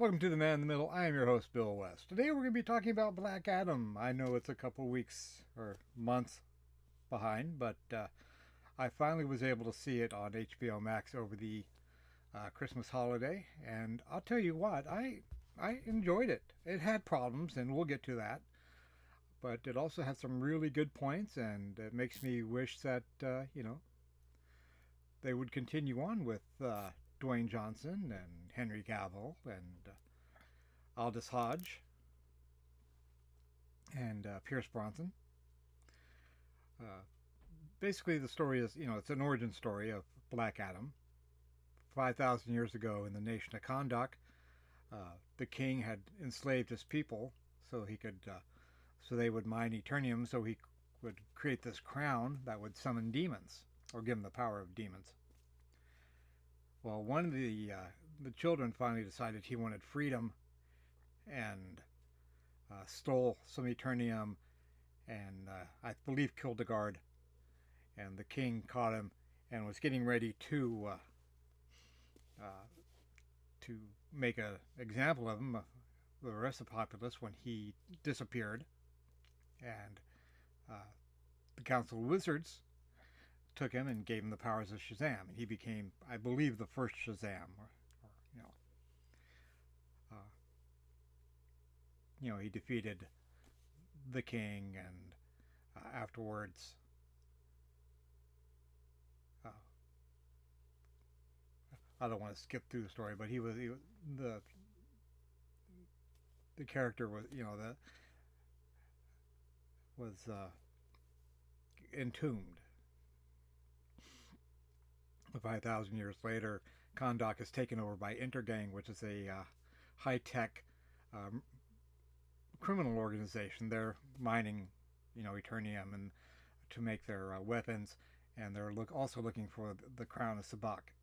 Welcome to The Man in the Middle. I am your host, Bill West. Today we're going to be talking about Black Adam. I know it's a couple weeks or months behind, but I finally was able to see it on HBO Max over the Christmas holiday, and I'll tell you what, I enjoyed it. It had problems, and we'll get to that, but it also had some really good points, and it makes me wish that they would continue on with Dwayne Johnson and Henry Cavill and Aldous Hodge and Pierce Bronson. Uh, Basically, the story is, it's an origin story of Black Adam. 5,000 years ago in the nation of Kahndaq, the king had enslaved his people so he could, so they would mine Eternium so he would create this crown that would summon demons or give him the power of demons. Well, one of the children finally decided he wanted freedom and stole some Eternium and I believe killed the guard. And the king caught him and was getting ready to make an example of him, the rest of the populace, when he disappeared. And uh, the Council of Wizards took him and gave him the powers of Shazam. And he became, I believe, the first Shazam. Uh, he defeated the king, and afterwards, uh, I don't want to skip through the story, but the character was entombed. 5,000 years later, Kahndaq is taken over by Intergang, which is a high-tech um, criminal organization. They're mining, Eternium and to make their weapons, and they're also looking for the crown of Sabak.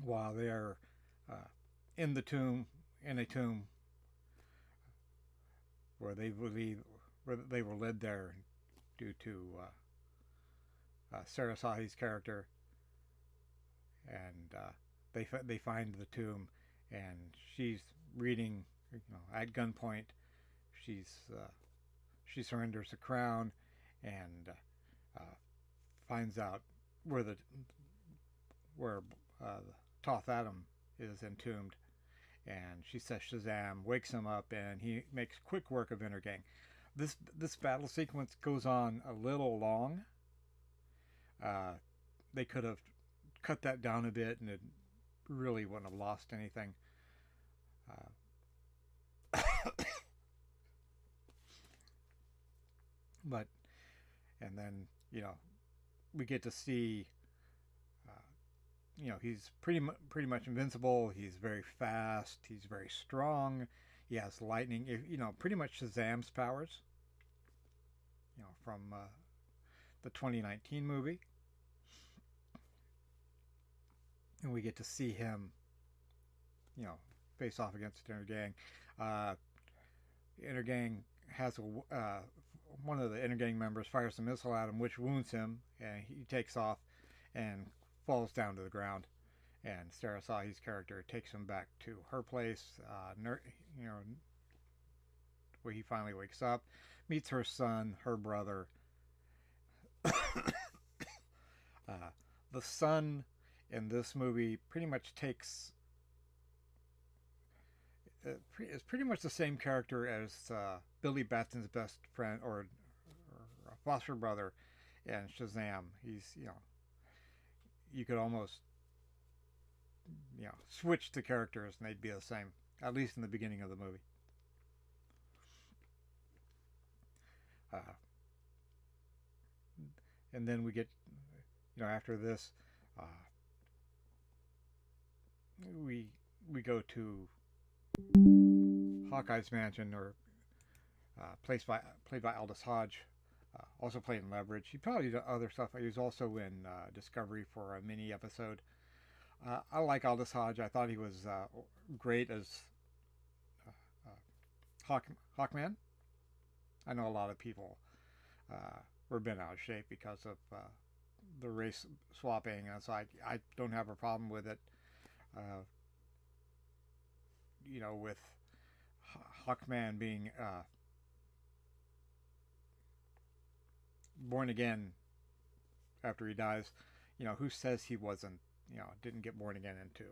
While they're uh, in a tomb where they were led there due to Sarah Sahi's character, and they find the tomb, and she's reading, at gunpoint. She surrenders the crown, and finds out where Toth Adam is entombed, and she says Shazam, wakes him up, and he makes quick work of Intergang. This battle sequence goes on a little long. They could have cut that down a bit, and it really wouldn't have lost anything. But and then we get to see he's pretty much invincible. He's very fast. He's very strong. He has lightning. Pretty much Shazam's powers. From the 2019 movie, and we get to see him, face off against Intergang. Intergang has one of the Intergang members fires a missile at him, which wounds him, and he takes off and falls down to the ground. And Sarah Sahi's character takes him back to her place, where he finally wakes up, meets her son, her brother. The son in this movie pretty much is pretty much the same character as Billy Batson's best friend or foster brother in Shazam. He's you could almost switch the characters and they'd be the same, at least in the beginning of the movie. And then we get, after this, we go to Hawkeye's mansion, or played by Aldous Hodge, also played in Leverage. He probably did other stuff. He was also in Discovery for a mini episode. I like Aldous Hodge. I thought he was great as Hawkman. I know a lot of people were bent out of shape because of the race swapping, and so I don't have a problem with it. Uh, with Hawkman being born again after he dies, who says he wasn't, didn't get born again into,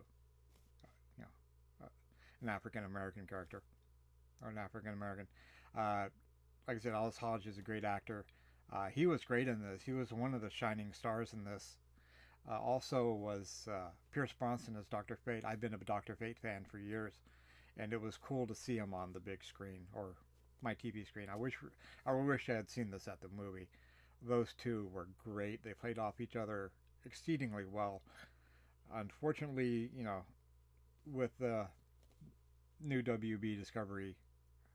you know, an African American character or an African American. Uh, like I said, Alice Hodge is a great actor. He was great in this. He was one of the shining stars in this. Also was Pierce Bronson as Dr. Fate. I've been a Dr. Fate fan for years, and it was cool to see him on the big screen or my TV screen. I wish I had seen this at the movie. Those two were great. They played off each other exceedingly well. Unfortunately, with the new WB Discovery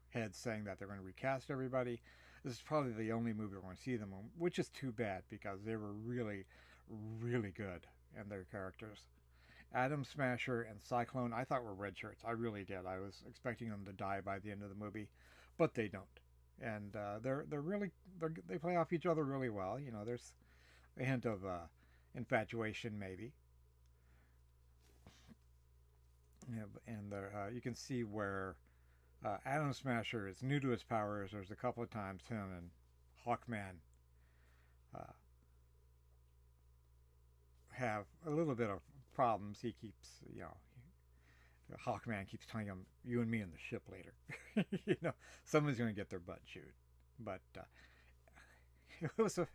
heads saying that they're going to recast everybody, this is probably the only movie we're going to see them on, which is too bad because they were really, really good in their characters. Atom Smasher and Cyclone, I thought were red shirts. I really did. I was expecting them to die by the end of the movie, but they don't. And they play off each other really well. There's a hint of infatuation maybe. Yeah, and you can see where Atom Smasher is new to his powers. There's a couple of times him and Hawkman uh, have a little bit of problems. He keeps, Hawkman keeps telling him, "You and me in the ship later." Someone's going to get their butt chewed. But it was a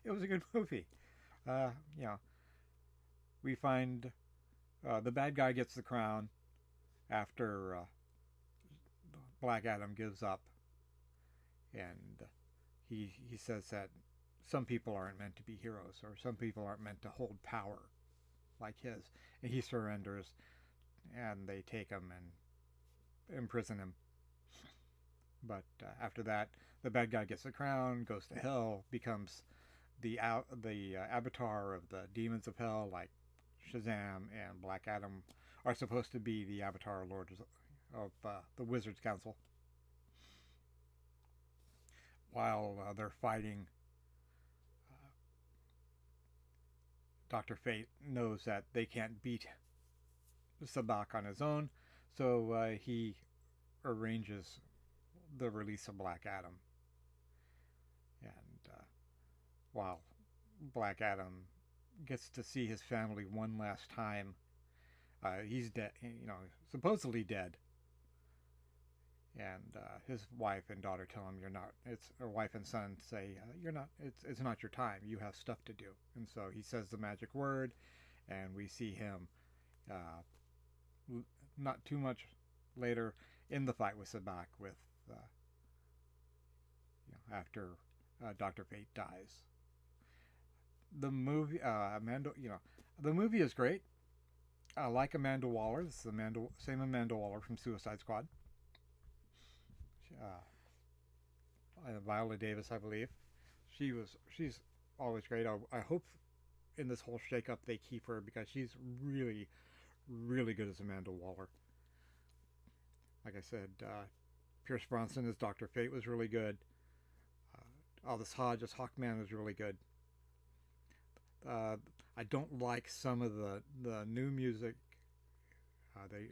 it was a good movie. Uh, you know, we find the bad guy gets the crown after Black Adam gives up, and he says that some people aren't meant to be heroes, or some people aren't meant to hold power like his, and he surrenders, and they take him and imprison him. But after that, the bad guy gets the crown, goes to hell, becomes the avatar of the demons of hell, like Shazam and Black Adam are supposed to be the avatar lords of the Wizards Council. While they're fighting, Doctor Fate knows that they can't beat Sabak on his own, so he arranges the release of Black Adam. And while Black Adam gets to see his family one last time, he's dead, supposedly dead. And his wife and daughter tell him, "You're not." Or wife and son say, "You're not. It's not your time. You have stuff to do." And so he says the magic word, and we see him uh, not too much later in the fight with Sabak after Doctor Fate dies. The movie, the movie is great. I like Amanda Waller. This is same Amanda Waller from Suicide Squad. Viola Davis, I believe. She's always great. I hope in this whole shakeup they keep her because she's really, really good as Amanda Waller. Like I said, Pierce Bronson as Doctor Fate was really good. Aldous Hodge as Hawkman was really good. I don't like some of the new music. They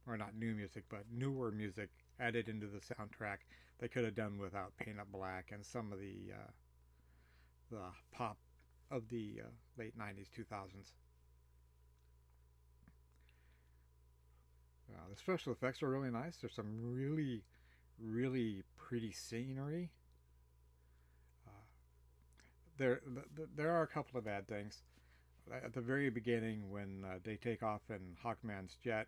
or not new music, but newer music added into the soundtrack. They could have done without Paint Up Black and some of the pop of the late '90s, 2000s. The special effects are really nice. There's some really, really pretty scenery. Uh, there are a couple of bad things. At the very beginning, when they take off in Hawkman's jet,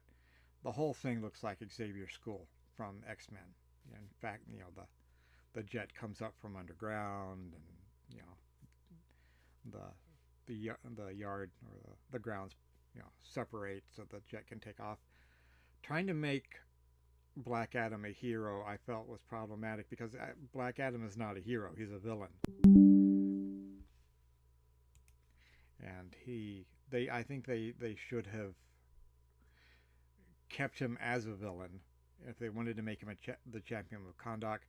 the whole thing looks like Xavier's School from X-Men. In fact, the jet comes up from underground, and the yard or the grounds separate so the jet can take off. Trying to make Black Adam a hero, I felt was problematic because Black Adam is not a hero; he's a villain, and I think they should have kept him as a villain. If they wanted to make him the champion of Kahndaq,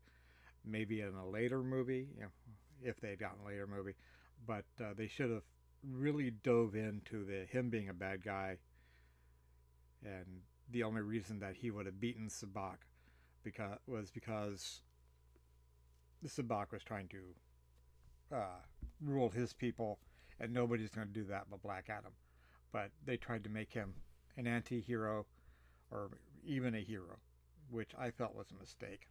maybe in a later movie, if they had gotten a later movie, but they should have really dove into him being a bad guy and the only reason that he would have beaten Sabak because Sabak was trying to rule his people, and nobody's going to do that but Black Adam. But they tried to make him an anti-hero or even a hero, which I felt was a mistake.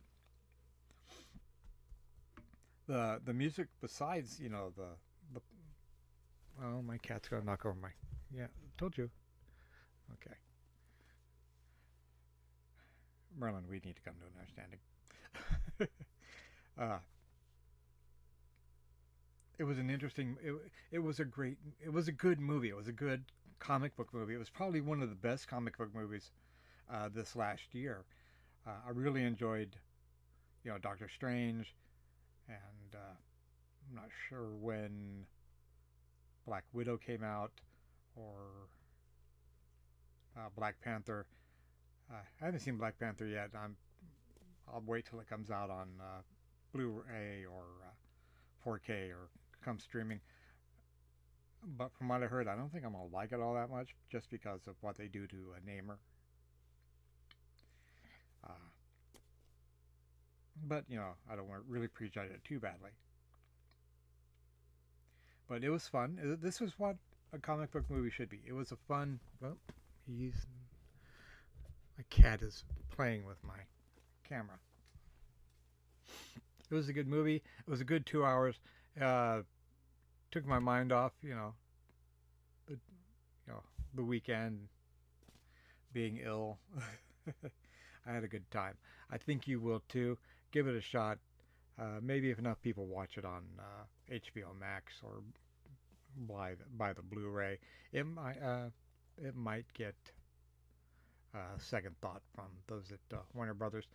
The music, besides the oh, my cat's gonna knock over my, yeah, told you. Okay, Merlin, we need to come to an understanding. uh, it was an interesting. It was a great. It was a good movie. It was a good comic book movie. It was probably one of the best comic book movies this last year. I really enjoyed, Doctor Strange, and I'm not sure when Black Widow came out or Black Panther. I haven't seen Black Panther yet. I'll wait till it comes out on Blu-ray or 4K or comes streaming. But from what I heard, I don't think I'm gonna like it all that much, just because of what they do to Namer. Uh, but I don't want to really prejudge it too badly. But it was fun. This was what a comic book movie should be. It was a fun. Well, he's my cat is playing with my camera. It was a good movie. It was a good 2 hours. Uh, Took my mind off, the the weekend being ill. I had a good time. I think you will too. Give it a shot. Maybe if enough people watch it on HBO Max or buy the Blu-ray, it might get second thought from those at Warner Brothers.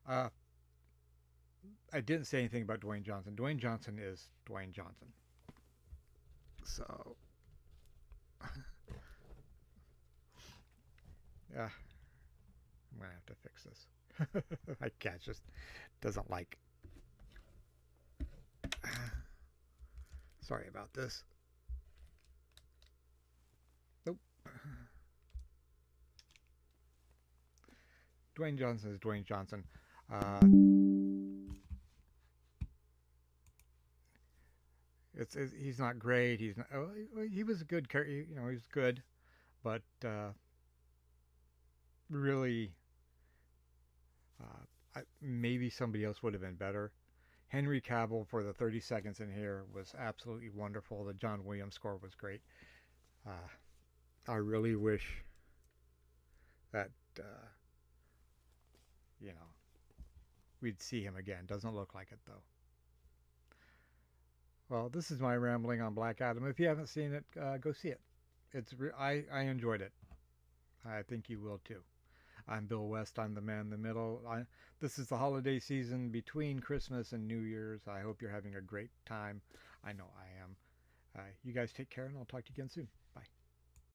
Uh, I didn't say anything about Dwayne Johnson. Dwayne Johnson is Dwayne Johnson. So, I'm gonna have to fix this. My cat just doesn't like. Sorry about this. Nope. Dwayne Johnson is Dwayne Johnson. Uh, he's not great. He's not. Oh, he was a good. He was good, but really, maybe somebody else would have been better. Henry Cavill for the 30 seconds in here was absolutely wonderful. The John Williams score was great. Uh, I really wish that uh, you know we'd see him again. Doesn't look like it though. Well, this is my rambling on Black Adam. If you haven't seen it, go see it. I enjoyed it. I think you will too. I'm Bill West. I'm the man in the middle. This is the holiday season between Christmas and New Year's. I hope you're having a great time. I know I am. You guys take care, and I'll talk to you again soon.